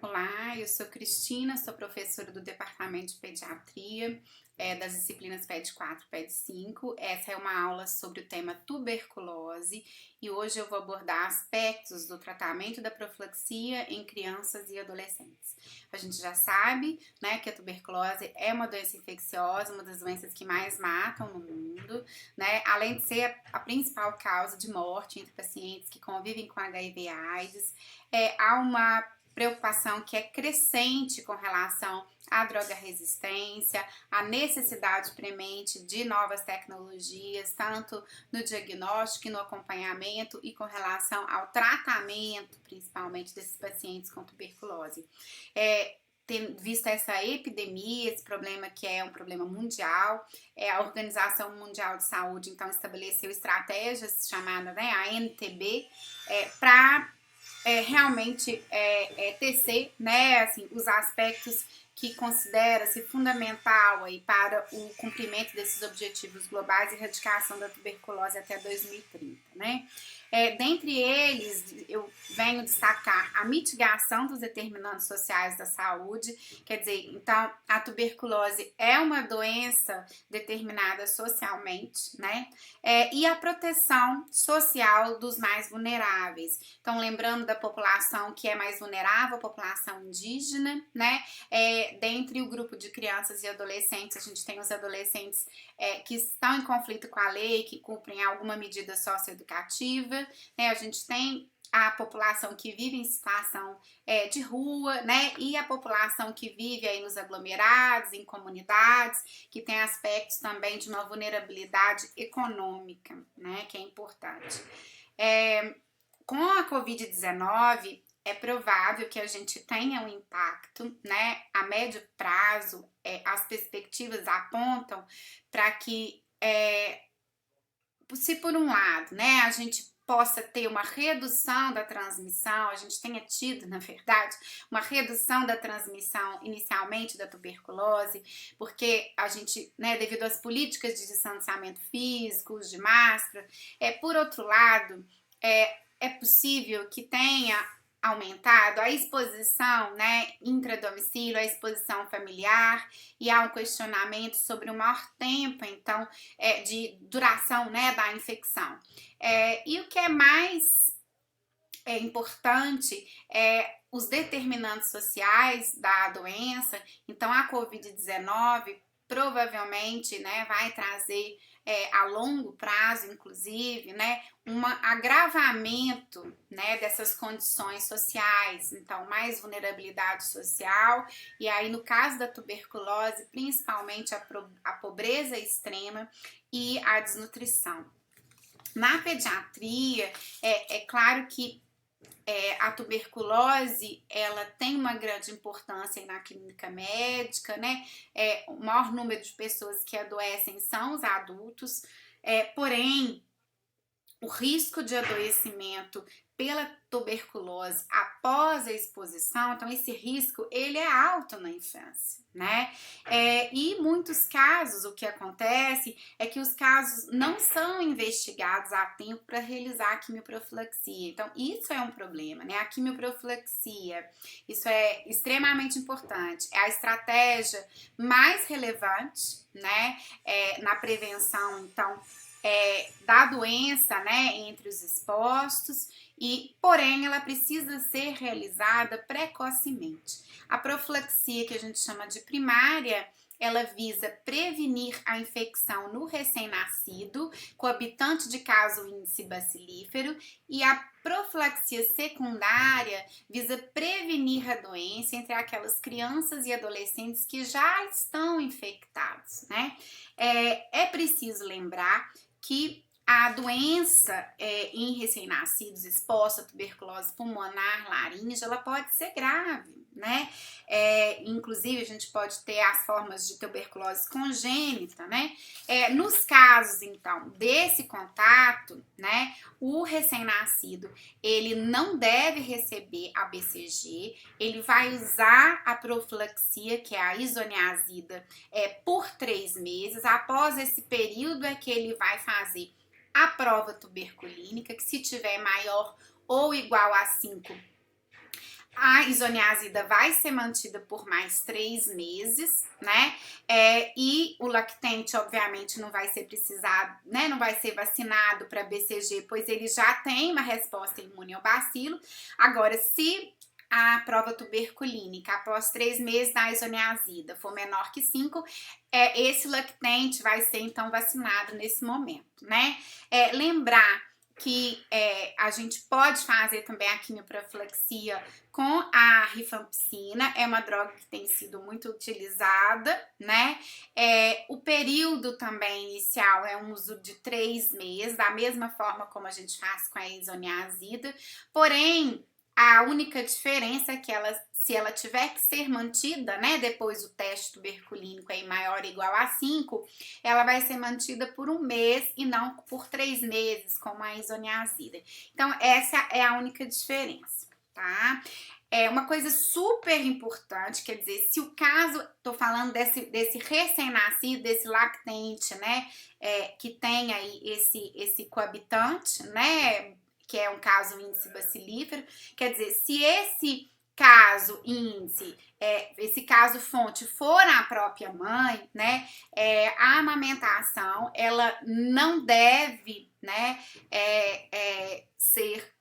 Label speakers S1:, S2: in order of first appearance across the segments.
S1: Olá, eu sou Cristina, sou professora do Departamento de Pediatria, das disciplinas PED 4 e PED 5. Essa é uma aula sobre o tema tuberculose e hoje eu vou abordar aspectos do tratamento da profilaxia em crianças e adolescentes. A gente já sabe, né, que a tuberculose é uma doença infecciosa, uma das doenças que mais matam no mundo, né, além de ser a principal causa de morte entre pacientes que convivem com HIV/AIDS. Há uma preocupação que é crescente com relação à droga resistência, à necessidade premente de novas tecnologias, tanto no diagnóstico e no acompanhamento e com relação ao tratamento, principalmente desses pacientes com tuberculose. Vista essa epidemia, esse problema que é um problema mundial, a Organização Mundial de Saúde então estabeleceu estratégias chamadas, né, ANTB, para realmente tecer, né, assim, os aspectos que considera-se fundamental aí para o cumprimento desses objetivos globais e erradicação da tuberculose até 2030, né? Dentre eles, eu venho destacar a mitigação dos determinantes sociais da saúde, quer dizer, então, a tuberculose é uma doença determinada socialmente, né? E a proteção social dos mais vulneráveis. Então, lembrando da população que é mais vulnerável, a população indígena, né? Dentre o grupo de crianças e adolescentes, a gente tem os adolescentes que estão em conflito com a lei, que cumprem alguma medida socioeducativa, né? A gente tem a população que vive em situação de rua, né? E a população que vive aí nos aglomerados, em comunidades, que tem aspectos também de uma vulnerabilidade econômica, né? Que é importante. Com a Covid-19, é provável que a gente tenha um impacto, né? A médio prazo, as perspectivas apontam para que, se por um lado, né, a gente possa ter uma redução da transmissão, a gente tenha tido, na verdade, uma redução da transmissão inicialmente da tuberculose, porque a gente, né, devido às políticas de distanciamento físico, uso de máscara, por outro lado, é possível que tenha aumentado a exposição, né, intradomicílio, a exposição familiar, e há um questionamento sobre o maior tempo, então, de duração, né, da infecção. E o que é mais importante é os determinantes sociais da doença. Então, a Covid-19 provavelmente, né, vai trazer a longo prazo, inclusive, né, um agravamento, né, dessas condições sociais. Então, mais vulnerabilidade social, e aí no caso da tuberculose, principalmente a pobreza extrema e a desnutrição. Na pediatria, é claro que a tuberculose, ela tem uma grande importância na clínica médica, né? O maior número de pessoas que adoecem são os adultos, porém, o risco de adoecimento pela tuberculose após a exposição, então esse risco ele é alto na infância, né? E em muitos casos o que acontece é que os casos não são investigados a tempo para realizar a quimioprofilaxia. Então isso é um problema, né? A quimioprofilaxia, isso é extremamente importante. É a estratégia mais relevante, né? Na prevenção, então, da doença, né, entre os expostos, e porém ela precisa ser realizada precocemente. A profilaxia, que a gente chama de primária, ela visa prevenir a infecção no recém-nascido, coabitante de caso índice bacilífero, e a profilaxia secundária visa prevenir a doença entre aquelas crianças e adolescentes que já estão infectados, né? É preciso lembrar que a doença em recém-nascidos exposta à tuberculose pulmonar laríngea, ela pode ser grave, né? Inclusive, a gente pode ter as formas de tuberculose congênita, né? Nos casos, então, desse contato, né? O recém-nascido, ele não deve receber a BCG, ele vai usar a profilaxia, que é a isoniazida, por 3 meses. Após esse período é que ele vai fazer a prova tuberculínica, que se tiver maior ou igual a 5, A isoniazida vai ser mantida por mais 3 meses, né? E o lactente, obviamente, não vai ser precisado, né? Não vai ser vacinado para BCG, pois ele já tem uma resposta imune ao bacilo. Agora, se a prova tuberculínica após 3 meses da isoniazida for menor que 5, esse lactente vai ser então vacinado nesse momento, né? Lembrar que a gente pode fazer também a quimioprofilaxia com a rifampicina, é uma droga que tem sido muito utilizada, né? O período também inicial é um uso de 3 meses, da mesma forma como a gente faz com a isoniazida, porém, a única diferença é que se ela tiver que ser mantida, né, depois do teste tuberculínico aí maior ou igual a 5, ela vai ser mantida por 1 mês e não por 3 meses, como a isoniazida. Então, essa é a única diferença, tá? Uma coisa super importante, quer dizer, se o caso, tô falando desse recém-nascido, desse lactente, né, que tem aí esse coabitante, né, que é um caso índice bacilífero, quer dizer, se esse caso índice, esse caso fonte for a própria mãe, né, a amamentação, ela não deve, né, ser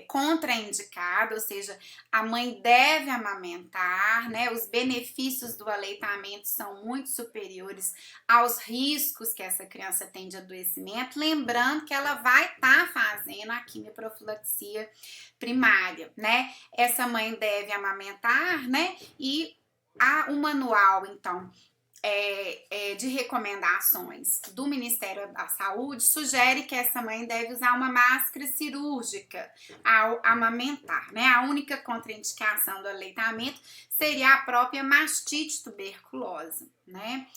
S1: contraindicada, ou seja, a mãe deve amamentar, né? Os benefícios do aleitamento são muito superiores aos riscos que essa criança tem de adoecimento, lembrando que ela vai estar fazendo a quimioprofilaxia primária, né? Essa mãe deve amamentar, né? E o manual, então, de recomendações do Ministério da Saúde sugere que essa mãe deve usar uma máscara cirúrgica ao amamentar, né? A única contraindicação do aleitamento seria a própria mastite tuberculosa, né?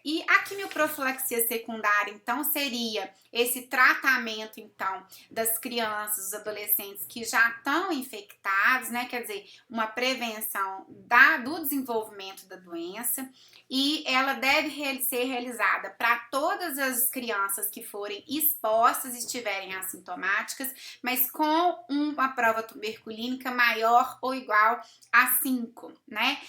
S1: E a quimioprofilaxia secundária, então, seria esse tratamento, então, das crianças, dos adolescentes que já estão infectados, né? Quer dizer, uma prevenção do desenvolvimento da doença, e ela deve ser realizada para todas as crianças que forem expostas e estiverem assintomáticas, mas com uma prova tuberculínica maior ou igual a 5, né?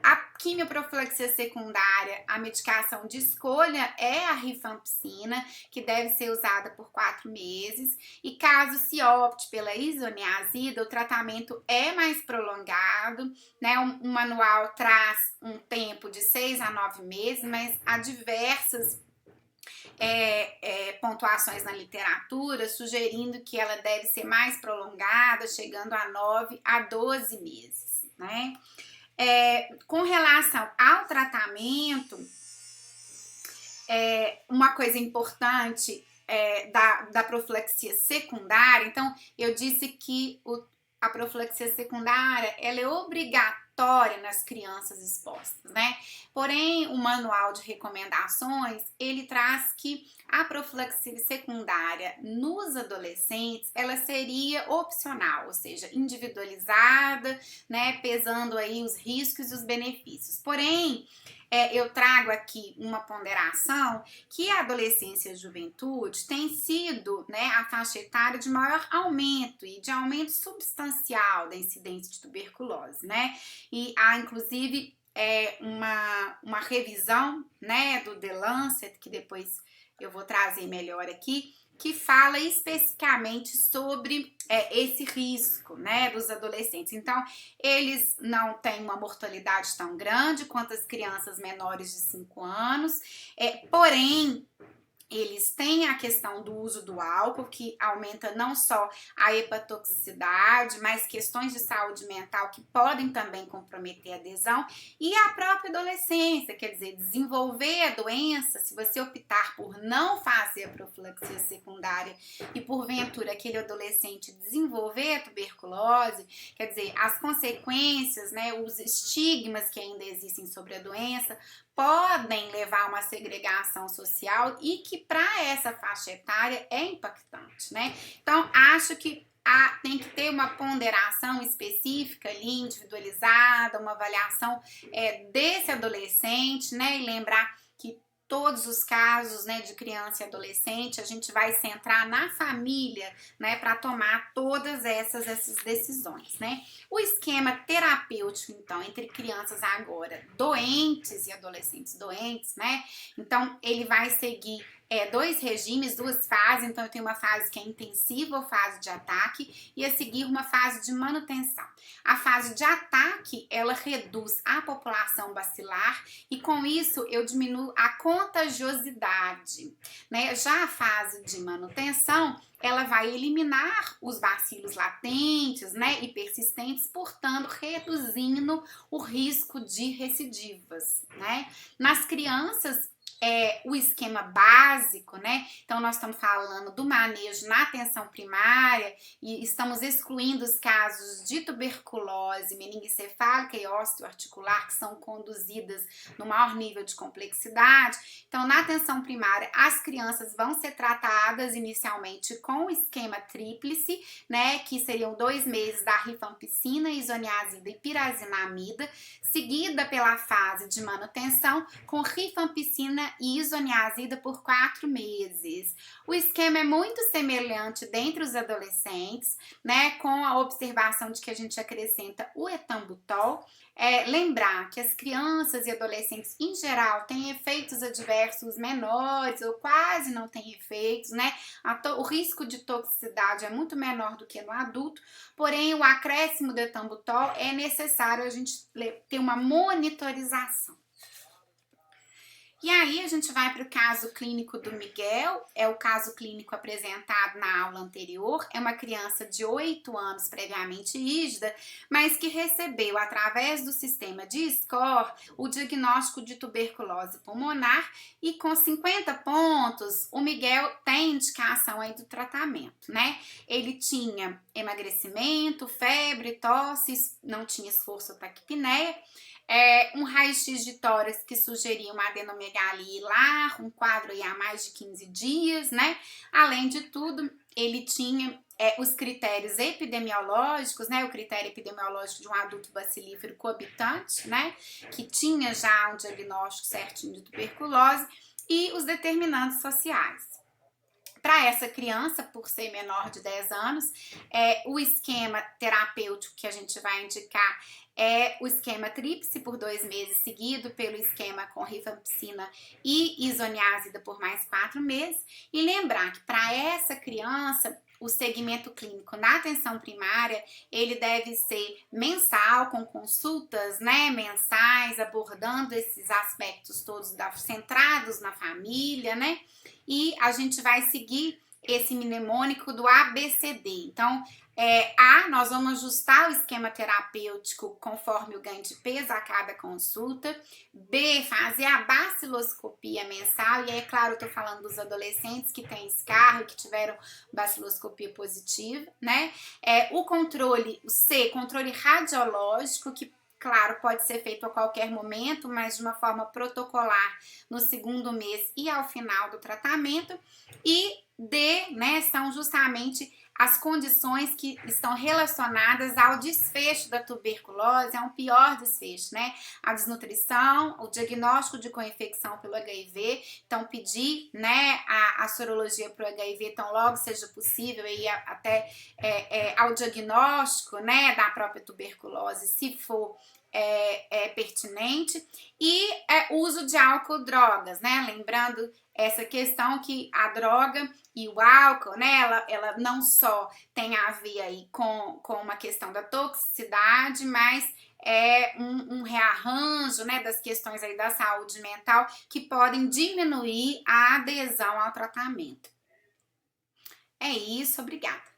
S1: A quimioprofilaxia secundária, a medicação de escolha é a rifampicina, que deve ser usada por 4 meses. E caso se opte pela isoniazida, o tratamento é mais prolongado, né? O manual traz um tempo de 6 a 9 meses, mas há diversas pontuações na literatura sugerindo que ela deve ser mais prolongada, chegando a 9 a 12 meses, né? Com relação ao tratamento, uma coisa importante da profilaxia secundária, então eu disse que a profilaxia secundária ela é obrigatória nas crianças expostas, né? Porém, o manual de recomendações, ele traz que a profilaxia secundária nos adolescentes, ela seria opcional, ou seja, individualizada, né? Pesando aí os riscos e os benefícios. Porém, eu trago aqui uma ponderação que a adolescência e a juventude tem sido, né, a faixa etária de maior aumento e de aumento substancial da incidência de tuberculose, né? E há, inclusive, uma revisão, né, do The Lancet, que depois eu vou trazer melhor aqui, que fala especificamente sobre esse risco, né, dos adolescentes. Então, eles não têm uma mortalidade tão grande quanto as crianças menores de 5 anos, porém, eles têm a questão do uso do álcool, que aumenta não só a hepatotoxicidade, mas questões de saúde mental que podem também comprometer a adesão, e a própria adolescência, quer dizer, desenvolver a doença, se você optar por não fazer a profilaxia secundária e porventura aquele adolescente desenvolver a tuberculose, quer dizer, as consequências, né, os estigmas que ainda existem sobre a doença, podem levar a uma segregação social e que para essa faixa etária é impactante, né? Então, acho que tem que ter uma ponderação específica ali, individualizada, uma avaliação desse adolescente, né? E lembrar que todos os casos, né, de criança e adolescente, a gente vai centrar na família, né, para tomar todas essas decisões, né? O esquema terapêutico, então, entre crianças agora doentes e adolescentes doentes, né? Então, ele vai seguir dois regimes, duas fases. Então, eu tenho uma fase que é intensiva, ou fase de ataque, e a seguir uma fase de manutenção. A fase de ataque, ela reduz a população bacilar e com isso eu diminuo a contagiosidade, né? Já a fase de manutenção, ela vai eliminar os bacilos latentes, né, e persistentes, portanto, reduzindo o risco de recidivas, né? Nas crianças, o esquema básico, né? Então, nós estamos falando do manejo na atenção primária e estamos excluindo os casos de tuberculose, meningoencefálica e osteoarticular, que são conduzidas no maior nível de complexidade. Então, na atenção primária, as crianças vão ser tratadas inicialmente com o esquema tríplice, né? Que seriam 2 meses da rifampicina, isoniazida e pirazinamida, seguida pela fase de manutenção com rifampicina e isoniazida por 4 meses. O esquema é muito semelhante dentre os adolescentes, né, com a observação de que a gente acrescenta o etambutol. Lembrar que as crianças e adolescentes, em geral, têm efeitos adversos menores ou quase não têm efeitos, né? O risco de toxicidade é muito menor do que no adulto, porém, o acréscimo do etambutol é necessário a gente ter uma monitorização. E aí a gente vai para o caso clínico do Miguel, é o caso clínico apresentado na aula anterior, é uma criança de 8 anos previamente rígida, mas que recebeu através do sistema de SCORE o diagnóstico de tuberculose pulmonar e com 50 pontos o Miguel tem indicação aí do tratamento, né? Ele tinha emagrecimento, febre, tosse, não tinha esforço ou taquipneia, um raio-x de tórax que sugeria uma adenomegalia hilar, um quadro aí há mais de 15 dias, né? Além de tudo, ele tinha os critérios epidemiológicos, né? O critério epidemiológico de um adulto bacilífero coabitante, né? Que tinha já um diagnóstico certinho de tuberculose e os determinantes sociais. Para essa criança, por ser menor de 10 anos, o esquema terapêutico que a gente vai indicar é o esquema tríplice por 2 meses, seguido pelo esquema com rifampicina e isoniazida por mais 4 meses. E lembrar que para essa criança, o segmento clínico na atenção primária, ele deve ser mensal, com consultas, né, mensais, abordando esses aspectos todos centrados na família, né? E a gente vai seguir esse mnemônico do ABCD. Então, nós vamos ajustar o esquema terapêutico conforme o ganho de peso a cada consulta. B, fazer a baciloscopia mensal. E aí, claro, eu tô falando dos adolescentes que têm escarro e que tiveram baciloscopia positiva, né? O C, controle radiológico, que claro, pode ser feito a qualquer momento, mas de uma forma protocolar no 2º mês e ao final do tratamento. E D, né, são justamente as condições que estão relacionadas ao desfecho da tuberculose, é um pior desfecho, né? A desnutrição, o diagnóstico de co-infecção pelo HIV, então pedir, né, a sorologia para o HIV tão logo seja possível e até ao diagnóstico, né, da própria tuberculose, se for pertinente, e uso de álcool, drogas, né? Lembrando essa questão que a droga e o álcool, né, ela não só tem a ver aí com uma questão da toxicidade, mas um rearranjo, né, das questões aí da saúde mental que podem diminuir a adesão ao tratamento. É isso, obrigada.